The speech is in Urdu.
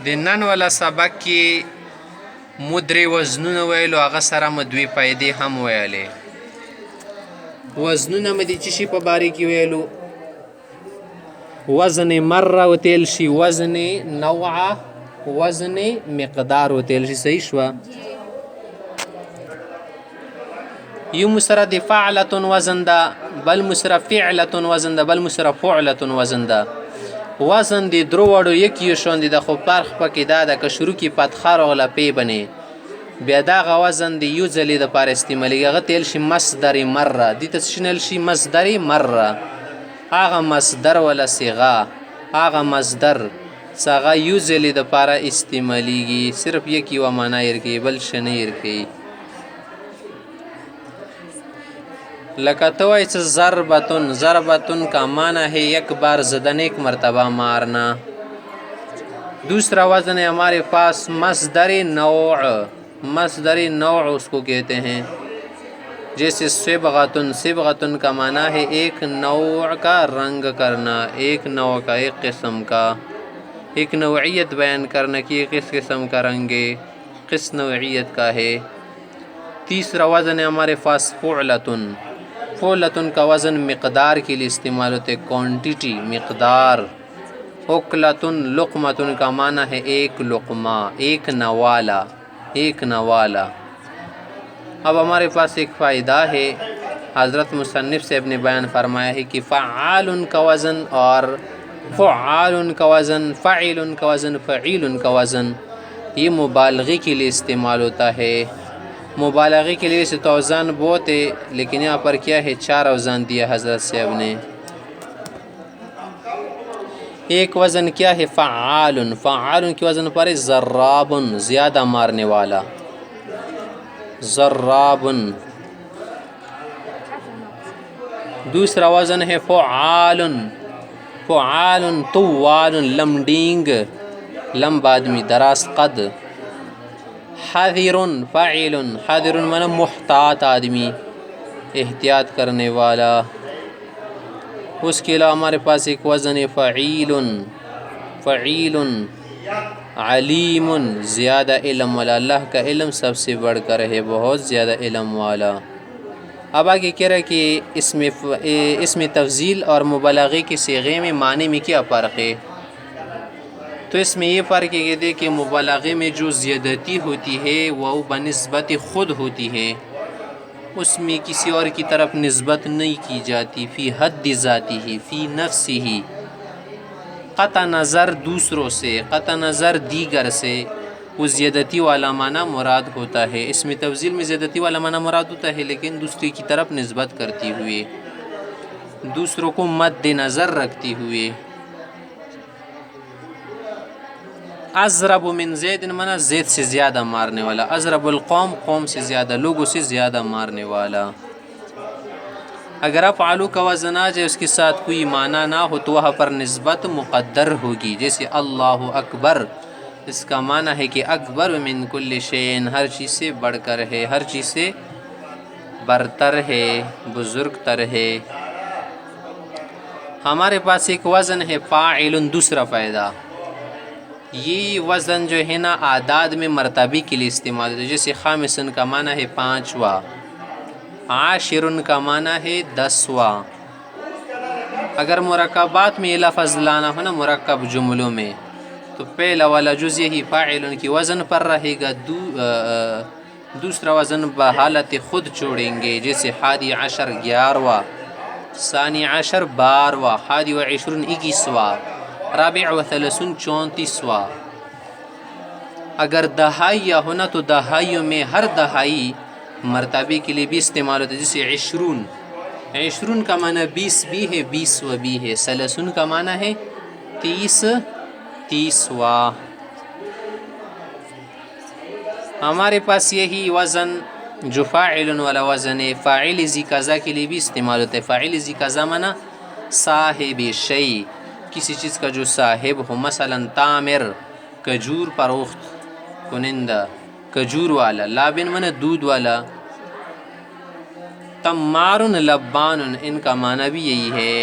د نن والا سبق کې مو درې وزنونه ویلو، هغه سره مو دوې فایدې هم ویلې. وزنونه مو د څه شي په باره کې ویلو؟ وزن مره وتیل شي، وزن نوعه، وزن مقدار وتیل شي. صحیح شوه؟ یو مو سره د فعلتون وزن ده، بل مو سره فعلتون وزن ده، بل مو سره فعلتون وزن ده. وزن د درو وړو یکی شوندې ده، خو فرق پکې دا ده که شروع کې فتحه راغله پې بنې بیا دغه وزن د یو ځلې دپاره استعمالېږي، هغه تیل شي مصدر مره. دې ته څه نل شي؟ مصدر مره. هغه مصدر ولا صیغه، هغه مصدر څه هغه یو ځلې دپاره استعمالېږي، صرف یک یوه معنا یې ورکوي، بل څه نه یې ورکوي. لکه تو ایسے ضربتن، ضربتن کا معنی ہے ایک بار زدن، ایک مرتبہ مارنا. دوسرا وزن ہے ہمارے پاس مصدر نوع. مصدر نوع اس کو کہتے ہیں. جیسے صبغتن، صبغتن کا معنی ہے ایک نوع کا رنگ کرنا، ایک نوع کا، ایک قسم کا، ایک نوعیت بیان کرنا کہ کس قسم کا رنگ ہے، کس نوعیت کا ہے. تیسرا وزن ہے ہمارے پاس فعلتن. فعلتن کا وزن مقدار کے لیے استعمال ہوتے، کوانٹیٹی، مقدار. اکلتن، لقمتن کا معنی ہے ایک لقمہ، ایک نوالا، ایک نوالا. اب ہمارے پاس ایک فائدہ ہے، حضرت مصنف صاحب نے بیان فرمایا ہے کہ فعال کا وزن اور فعال کا وزن، فعل کا وزن، فعیل کا وزن یہ مبالغے کے لیے استعمال ہوتا ہے. مبالغے کے لیے ویسے تو اوزان بہت ہے، لیکن یہاں پر کیا ہے، 4 اوزان دیا حضرت صاحب نے. ایک وزن کیا ہے؟ فعال. فعال کی وزن پر ہے ضراب، زیادہ مارنے والا، ضراب. دوسرا وزن ہے فعال. فعال طوال، لمڈینگ، لمبا آدمی، دراز قد. حذر، فاعل. حذر مانا محتاط آدمی، احتیاط کرنے والا. اس کے علاوہ ہمارے پاس ایک وزن ہے فعیل. فعیل علیم، زیادہ علم والا. اللہ کا علم سب سے بڑھ کر ہے، بہت زیادہ علم والا. اب آگے کہہ رہا ہے کہ اس میں تفضیل اور مبالغے کے صیغے میں معنی میں کیا فرق ہے؟ تو اس میں یہ فرق ہے کہ مبالغے میں جو زیادتی ہوتی ہے وہ بنسبت خود ہوتی ہے، اس میں کسی اور کی طرف نسبت نہیں کی جاتی. فی حد ذاتی ہی، فی نفسی ہی، قطع نظر دوسروں سے، قطع نظر دیگر سے وہ زیادتی والا معنی مراد ہوتا ہے. اس میں تفضیل میں زیادتی والا معنی مراد ہوتا ہے، لیکن دوسری کی طرف نسبت کرتی ہوئے، دوسروں کو مد نظر رکھتی ہوئے. اضرب من زید منا زید سے زیادہ مارنے والا. اضرب القوم، قوم سے زیادہ، لوگوں سے زیادہ مارنے والا. اگر افعالو کا وزن آ جائے اس کے ساتھ کوئی معنی نہ ہو تو وہاں پر نسبت مقدر ہوگی. جیسے اللہ اکبر، اس کا معنی ہے کہ اکبر من کل شیء، ہر چیز سے بڑھ کر ہے، ہر چیز سے برتر ہے، بزرگ تر ہے. ہمارے پاس ایک وزن ہے فاعل. دوسرا فائدہ، یہ وزن جو ہے نا اعداد میں مرتبے کے لیے استعمال ہوتا ہے. جیسے خامسن کا معنی ہے 5واں، عاشرن کا معنی ہے 10واں. اگر مرکبات میں یہ لفظ لانا ہو نا، مرکب جملوں میں، تو پہلا والا جز یہی فاعل کی وزن پر رہے گا، دوسرا وزن بحالت خود چھوڑیں گے. جیسے 11 11واں، ثانی عشر 12واں، 21 21واں، رابع و 34واں. اگر دہائیہ ہونا تو دہائیوں میں ہر دہائی مرتبے کے لیے بھی استعمال ہوتا ہے. جیسے 20، 20 کا معنی 20 بھی ہے، 20واں بھی ہے. 30 کا معنی ہے 30واں. ہمارے پاس یہی وزن جو فاعل والا وزن ہے، فاعل ذی قضا کے لیے بھی استعمال ہوتا ہے. فاعل ذی قضا معنی صاحب شیء، کسی چیز کا جو صاحب ہو. مثلا تامر، کجور فروخت کنندہ، کجور والا. لابن من دودھ والا. تمار لبان، ان کا معنی بھی یہی ہے.